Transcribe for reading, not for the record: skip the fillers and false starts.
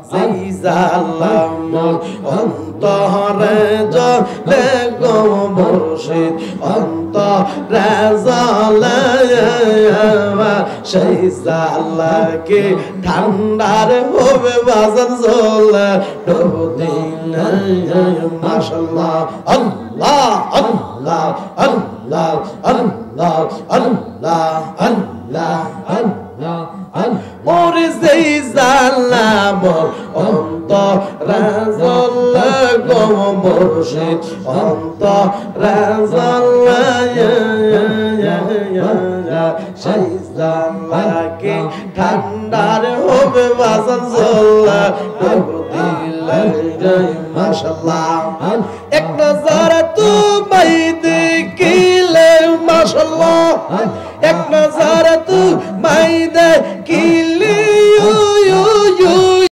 সেই জালাম অন্তরে জলে গো মুর্শিদ অন্তরে জলে সেই জালাকে ঠান্ডার হবে বাজার জলে ডুব দিলে মাশাআল্লাহ আল্লাহ আল্লাহ আল্লাহ আল্লাহ আল্লাহ আল্লাহ আল্লাহ মোরে সেই জালাম অন্তরে জলে গো মুর্শিদ অন্তরে জলে সেই জালাকে ঠান্ডার হবে বাজার জলে ডুব দিলে মাশাআল্লাহ এক নজর তুমি দেখিলে মাশাআল্লাহ